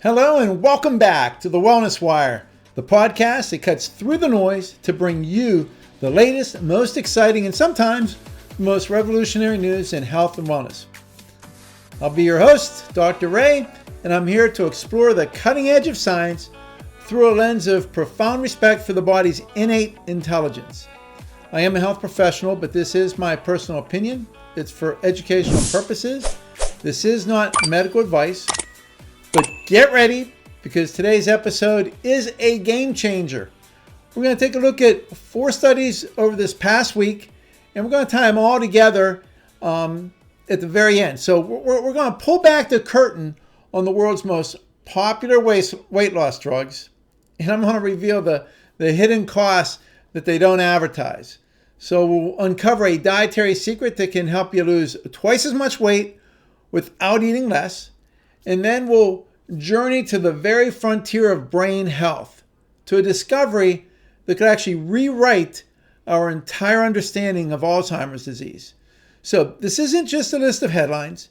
Hello and welcome back to the Wellness Wire, the podcast that cuts through the noise to bring you the latest, most exciting, and sometimes most revolutionary news in health and wellness. I'll be your host, Dr. Ray, and I'm here to explore the cutting edge of science through a lens of profound respect for the body's innate intelligence. I am a health professional, but this is my personal opinion. It's for educational purposes. This is not medical advice. But get ready, because today's episode is a game changer. We're going to take a look at 4 studies over this past week, and we're going to tie them all together at the very end. So we're going to pull back the curtain on the world's most popular weight loss drugs, and I'm going to reveal the hidden costs that they don't advertise. So we'll uncover a dietary secret that can help you lose twice as much weight without eating less. And then we'll journey to the very frontier of brain health, to a discovery that could actually rewrite our entire understanding of Alzheimer's disease. So this isn't just a list of headlines.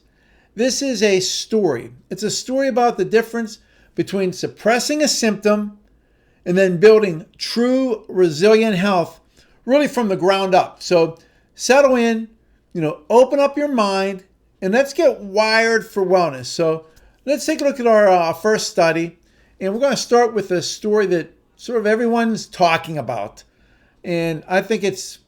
This is a story. It's a story about the difference between suppressing a symptom and then building true resilient health really from the ground up. So settle in, open up your mind, and let's get wired for wellness. So let's take a look at our first study, and we're going to start with a story that sort of everyone's talking about. And I think it's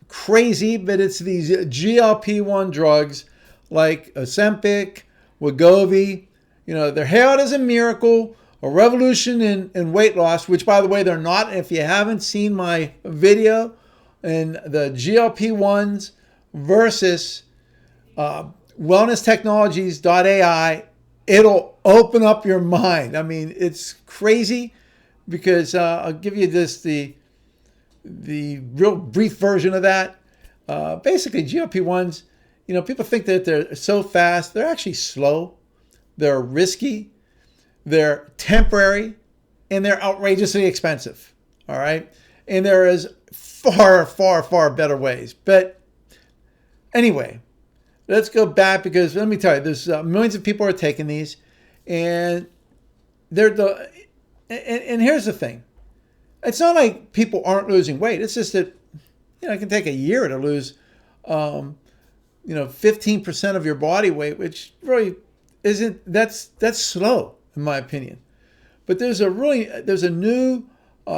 crazy, but it's these GLP-1 drugs like Ozempic, Wegovy. They're hailed as a miracle, a revolution in weight loss, which, by the way, they're not. If you haven't seen my video in the GLP-1s versus wellnesstechnologies.ai, it'll open up your mind. I mean, it's crazy because I'll give you just the real brief version of that. Basically, GLP-1s, people think that they're so fast. They're actually slow. They're risky. They're temporary. And they're outrageously expensive. All right? And there is far, far, far better ways. But anyway, let's go back, because let me tell you, there's millions of people are taking these, and and here's the thing. It's not like people aren't losing weight. It's just that, it can take a year to lose, 15% of your body weight, which really isn't, that's slow in my opinion. But there's a new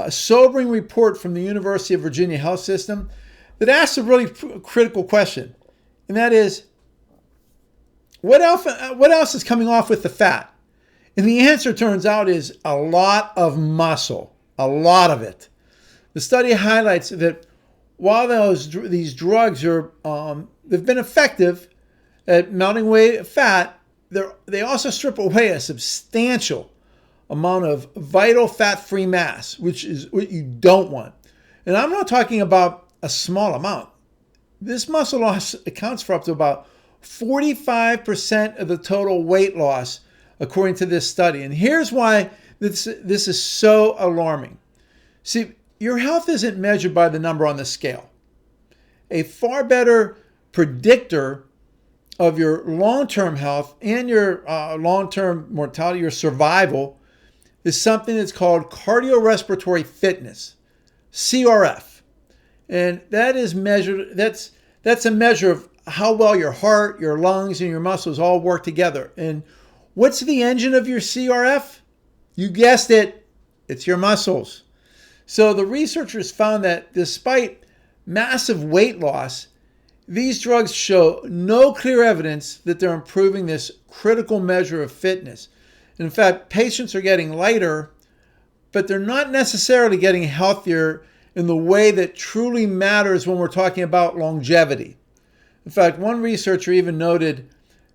sobering report from the University of Virginia Health System that asks a really critical question, and that is, what else is coming off with the fat? And the answer, turns out, is a lot of muscle, a lot of it. The study highlights that while these drugs are they've been effective at melting fat, they also strip away a substantial amount of vital fat-free mass, which is what you don't want. And I'm not talking about a small amount. This muscle loss accounts for up to about 45% of the total weight loss, according to this study. And here's why this is so alarming. See, your health isn't measured by the number on the scale. A far better predictor of your long-term health and your long-term mortality, your survival, is something that's called cardiorespiratory fitness, CRF. And that is measured, that's a measure of how well your heart, your lungs, and your muscles all work together. And what's the engine of your CRF? You guessed it, it's your muscles. So the researchers found that despite massive weight loss, these drugs show no clear evidence that they're improving this critical measure of fitness. In fact, patients are getting lighter, but they're not necessarily getting healthier in the way that truly matters when we're talking about longevity. In fact, one researcher even noted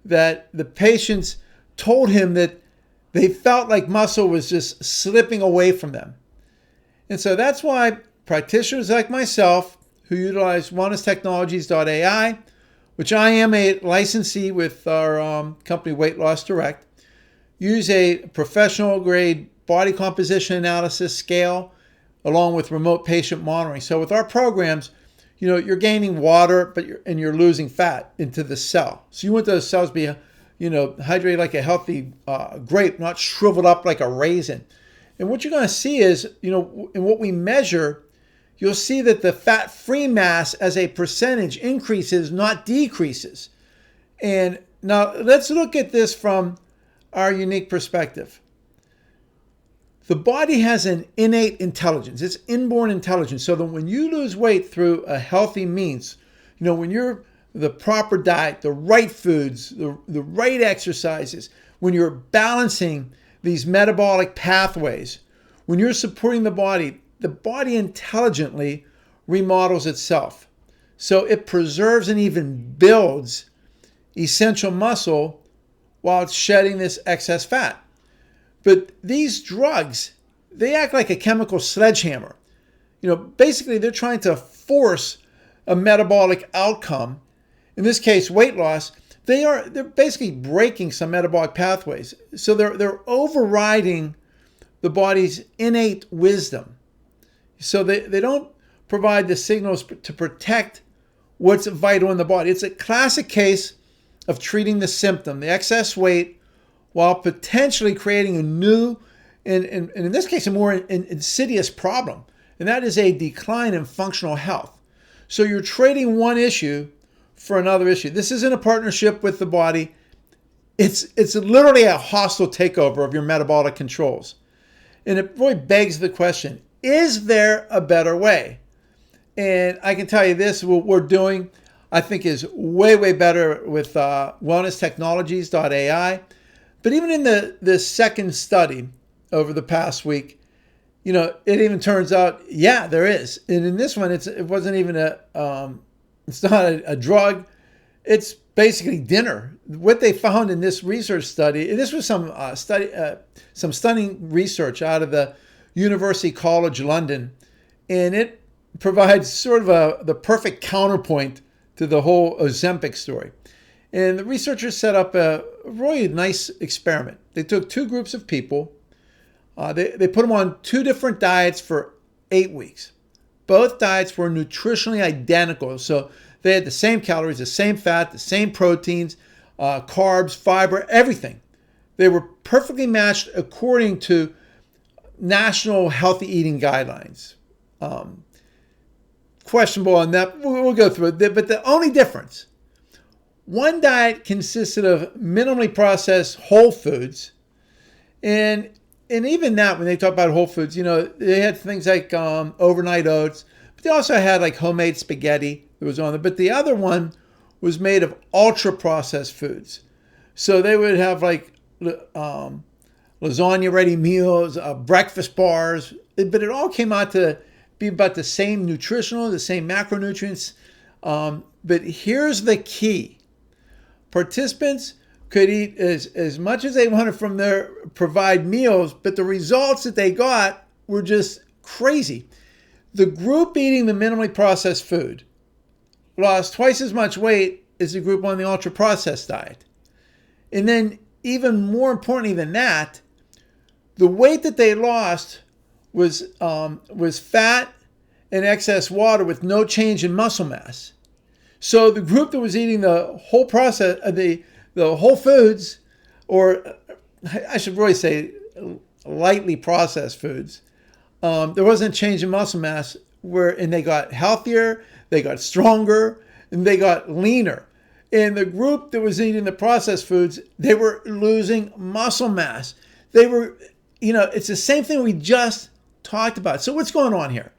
that the patients told him that they felt like muscle was just slipping away from them. And so that's why practitioners like myself, who utilize wellnesstechnologies.ai, which I am a licensee with our company Weight Loss Direct, use a professional grade body composition analysis scale along with remote patient monitoring. So with our programs, you're gaining water, but you're losing fat into the cell. So you want those cells to be hydrated like a healthy grape, not shriveled up like a raisin. And what you're going to see is, in what we measure, you'll see that the fat-free mass as a percentage increases, not decreases. And now let's look at this from our unique perspective. The body has an innate intelligence. It's inborn intelligence. So that when you lose weight through a healthy means, when you're the proper diet, the right foods, the right exercises, when you're balancing these metabolic pathways, when you're supporting the body intelligently remodels itself. So it preserves and even builds essential muscle while it's shedding this excess fat. But these drugs, they act like a chemical sledgehammer. Basically they're trying to force a metabolic outcome. In this case, weight loss. They're basically breaking some metabolic pathways. So they're overriding the body's innate wisdom. So they don't provide the signals to protect what's vital in the body. It's a classic case of treating the symptom, the excess weight, while potentially creating a new, and in this case, a more insidious problem. And that is a decline in functional health. So you're trading one issue for another issue. This isn't a partnership with the body. It's literally a hostile takeover of your metabolic controls. And it really begs the question, is there a better way? And I can tell you this, what we're doing, I think is way, way better with wellnesstechnologies.ai. But even in the second study over the past week, it even turns out, yeah, there is. And in this one, it wasn't even it's not a drug. It's basically dinner. What they found in this research study, and this was some stunning research out of the University College London, and it provides sort of the perfect counterpoint to the whole Ozempic story. And the researchers set up a really nice experiment. They took two groups of people. They put them on two different diets for 8 weeks. Both diets were nutritionally identical. So they had the same calories, the same fat, the same proteins, carbs, fiber, everything. They were perfectly matched according to national healthy eating guidelines. Questionable on that. We'll go through it. But the only difference, one diet consisted of minimally processed whole foods. And even that, when they talk about whole foods, they had things like overnight oats, but they also had like homemade spaghetti that was on there. But the other one was made of ultra processed foods. So they would have like lasagna ready meals, breakfast bars, but it all came out to be about the same nutritional, the same macronutrients. But here's the key. Participants could eat as much as they wanted from their provide meals, but the results that they got were just crazy. The group eating the minimally processed food lost twice as much weight as the group on the ultra processed diet. And then even more importantly than that, the weight that they lost was fat and excess water with no change in muscle mass. So the group that was eating the whole process, the whole foods, or I should really say lightly processed foods, there wasn't a change in muscle mass, and they got healthier, they got stronger, and they got leaner. And the group that was eating the processed foods, they were losing muscle mass. They were, it's the same thing we just talked about. So what's going on here?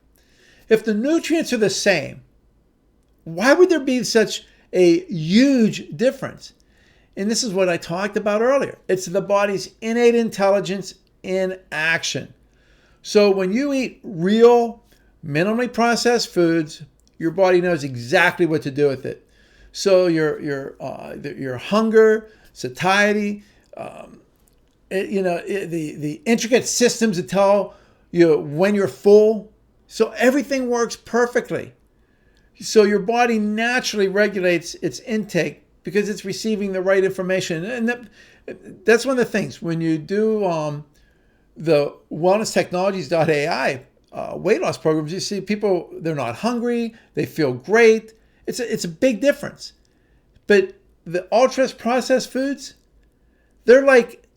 If the nutrients are the same, why would there be such a huge difference? And this is what I talked about earlier. It's the body's innate intelligence in action. So when you eat real, minimally processed foods, your body knows exactly what to do with it. So your hunger, satiety, the intricate systems that tell you when you're full. So everything works perfectly. So your body naturally regulates its intake because it's receiving the right information. And that's one of the things. When you do the wellnesstechnologies.ai weight loss programs, you see people, they're not hungry, they feel great. It's a big difference. But the ultra processed foods, they're like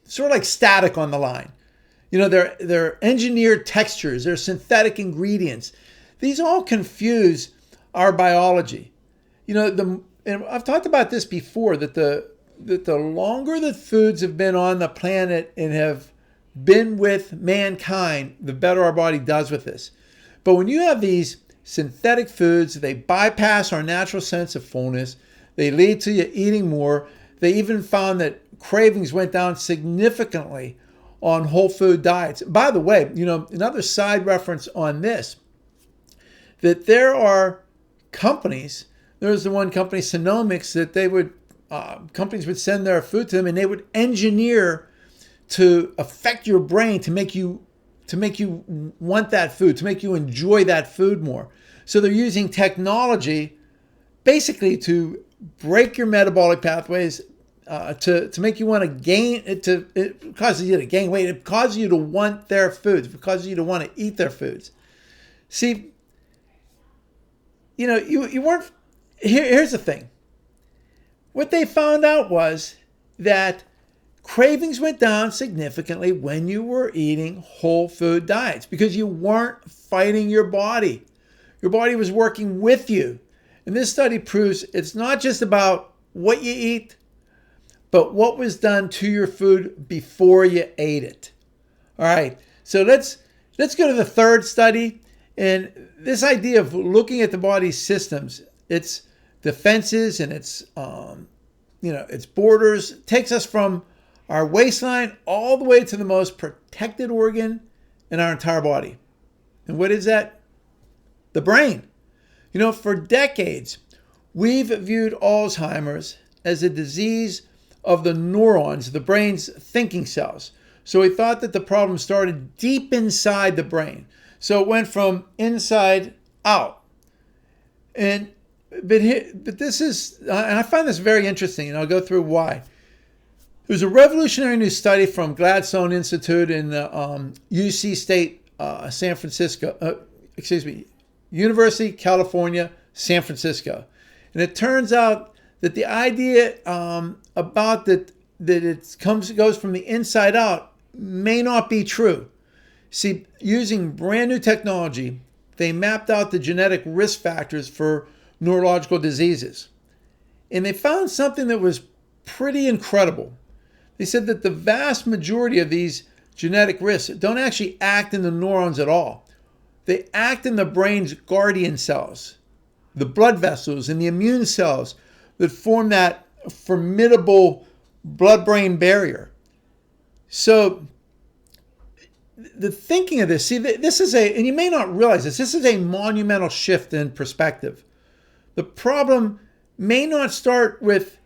sort of like static on the line. They're engineered textures, they're synthetic ingredients. These all confuse our biology. And I've talked about this before, that the longer the foods have been on the planet and have been with mankind, the better our body does with this. But when you have these synthetic foods, they bypass our natural sense of fullness. They lead to you eating more. They even found that cravings went down significantly on whole food diets. By the way, another side reference on this, that there are companies, there's the one company, Genomics, that companies would send their food to them and they would engineer to affect your brain to make you want that food, to make you enjoy that food more. So they're using technology basically to break your metabolic pathways, to make you want to gain it. It causes you to gain weight. It causes you to want their foods. It causes you to want to eat their foods. See, you weren't. Here's the thing. What they found out was that cravings went down significantly when you were eating whole food diets because you weren't fighting your body. Your body was working with you. And this study proves it's not just about what you eat, but what was done to your food before you ate it. All right, so let's go to the third study. And this idea of looking at the body's systems, its defenses and its borders, takes us from our waistline all the way to the most protected organ in our entire body. And what is that? The brain. For decades, we've viewed Alzheimer's as a disease of the neurons, the brain's thinking cells. So we thought that the problem started deep inside the brain. So it went from inside out. But this is, and I find this very interesting, and I'll go through why. There's a revolutionary new study from Gladstone Institute in UC State, San Francisco, University, California, San Francisco. And it turns out that the idea about that it goes from the inside out may not be true. See, using brand new technology, they mapped out the genetic risk factors for neurological diseases. And they found something that was pretty incredible. They said that the vast majority of these genetic risks don't actually act in the neurons at all. They act in the brain's guardian cells, the blood vessels and the immune cells that form that formidable blood-brain barrier. So the thinking of this, see, this is and you may not realize this is a monumental shift in perspective. The problem may not start with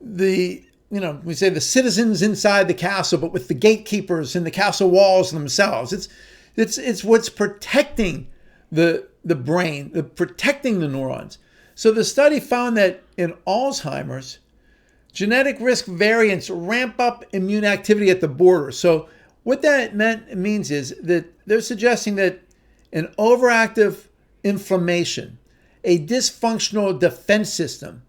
we say the citizens inside the castle, but with the gatekeepers and the castle walls themselves. It's what's protecting the brain, protecting the neurons. So the study found that in Alzheimer's, genetic risk variants ramp up immune activity at the border. So what that means is that they're suggesting that an overactive inflammation, a dysfunctional defense system,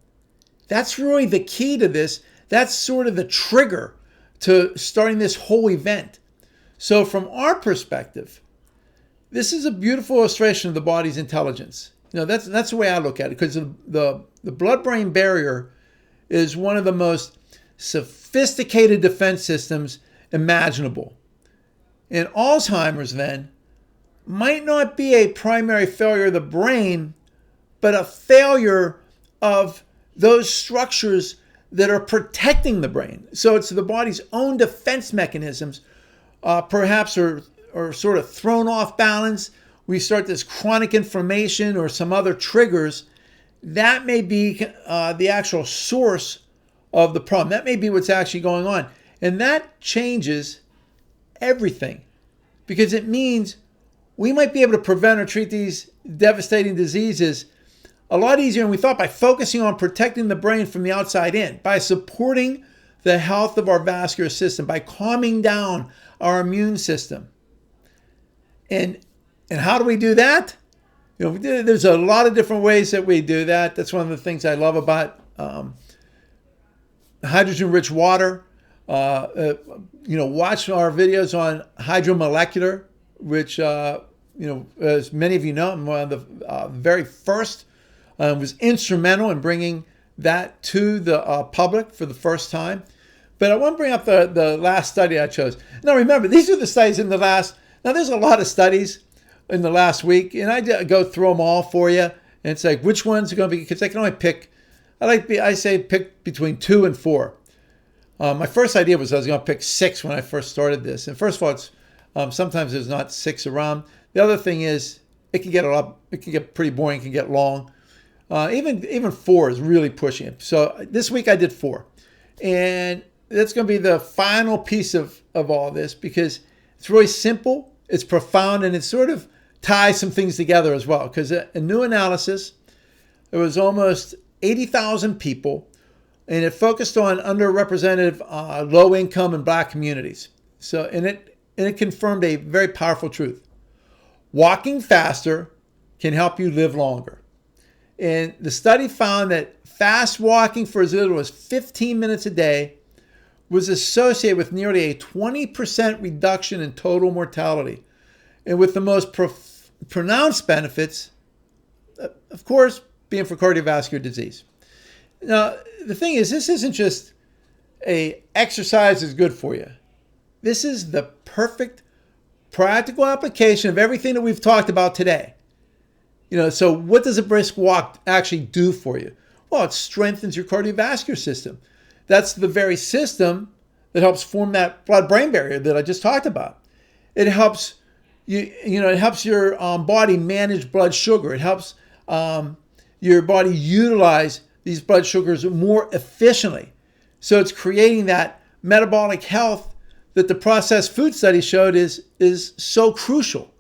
that's really the key to this. That's sort of the trigger to starting this whole event. So from our perspective, this is a beautiful illustration of the body's intelligence. That's the way I look at it, because the blood-brain barrier is one of the most sophisticated defense systems imaginable. And Alzheimer's then might not be a primary failure of the brain, but a failure of those structures that are protecting the brain. So it's the body's own defense mechanisms perhaps are sort of thrown off balance. We start this chronic inflammation or some other triggers. That may be the actual source of the problem. That may be what's actually going on. And that changes everything, because it means we might be able to prevent or treat these devastating diseases a lot easier than we thought by focusing on protecting the brain from the outside in, by supporting the health of our vascular system, by calming down our immune system. And how do we do that? There's a lot of different ways that we do that. That's one of the things I love about hydrogen-rich water. Watch our videos on hydromolecular, which, as many of you know, I'm one of the very first, was instrumental in bringing that to the public for the first time. But I want to bring up the last study I chose. Now, remember, these are the studies in the last, now there's a lot of studies in the last week, and I go through them all for you. And it's like, which ones are going to be, because I can only pick, I say pick between 2 and 4. My first idea was I was going to pick 6 when I first started this. And first of all, it's sometimes there's not 6 around. The other thing is it can get pretty boring, it can get long. Even 4 is really pushing it. So this week I did 4. And that's going to be the final piece of all this, because it's really simple, it's profound, and it sort of ties some things together as well. Because a new analysis, it was almost 80,000 people, and it focused on underrepresented, low income and black communities. So, and it confirmed a very powerful truth. Walking faster can help you live longer. And the study found that fast walking for as little as 15 minutes a day was associated with nearly a 20% reduction in total mortality. And with the most pronounced benefits, of course, being for cardiovascular disease. Now, the thing is, this isn't just a exercise is good for you. This is the perfect practical application of everything that we've talked about today. So what does a brisk walk actually do for you? Well, it strengthens your cardiovascular system. That's the very system that helps form that blood-brain barrier that I just talked about. It helps it helps your body manage blood sugar. It helps your body utilize these blood sugars more efficiently. So it's creating that metabolic health that the processed food study showed is so crucial.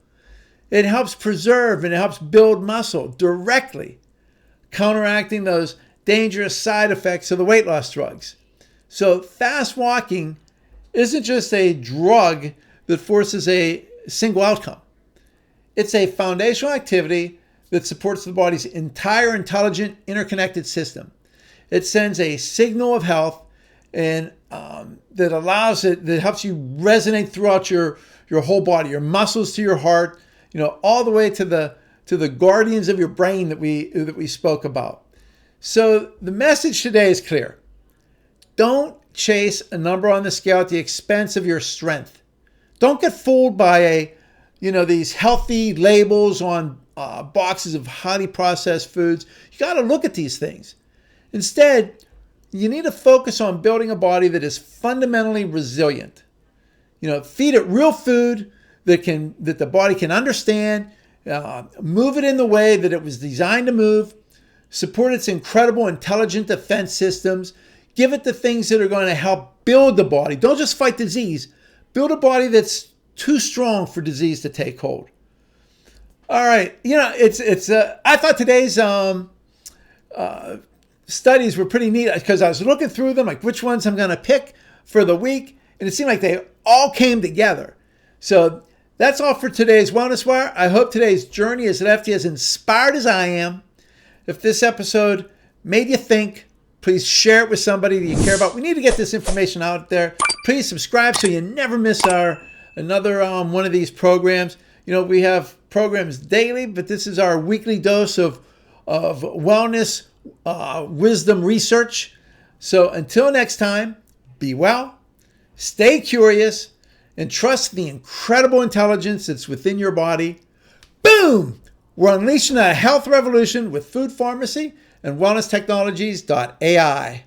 It helps preserve and it helps build muscle directly, counteracting those dangerous side effects of the weight loss drugs. So fast walking isn't just a drug that forces a single outcome. It's a foundational activity that supports the body's entire intelligent, interconnected system. It sends a signal of health and that helps you resonate throughout your whole body, your muscles to your heart, all the way to the guardians of your brain that we spoke about. So the message today is clear. Don't chase a number on the scale at the expense of your strength. Don't get fooled by these healthy labels on boxes of highly processed foods. You got to look at these things. Instead, you need to focus on building a body that is fundamentally resilient. Feed it real food that the body can understand, move it in the way that it was designed to move, support its incredible intelligent defense systems, give it the things that are going to help build the body. Don't just fight disease. Build a body that's too strong for disease to take hold. All right, I thought today's studies were pretty neat because I was looking through them, like which ones I'm going to pick for the week, and it seemed like they all came together. So that's all for today's Wellness Wire. I hope today's journey has left you as inspired as I am. If this episode made you think, please share it with somebody that you care about. We need to get this information out there. Please subscribe so you never miss another one of these programs. We have programs daily, but this is our weekly dose of wellness wisdom research. So until next time, be well, stay curious, and trust the incredible intelligence that's within your body. Boom! We're unleashing a health revolution with food pharmacy and wellnesstechnologies.ai.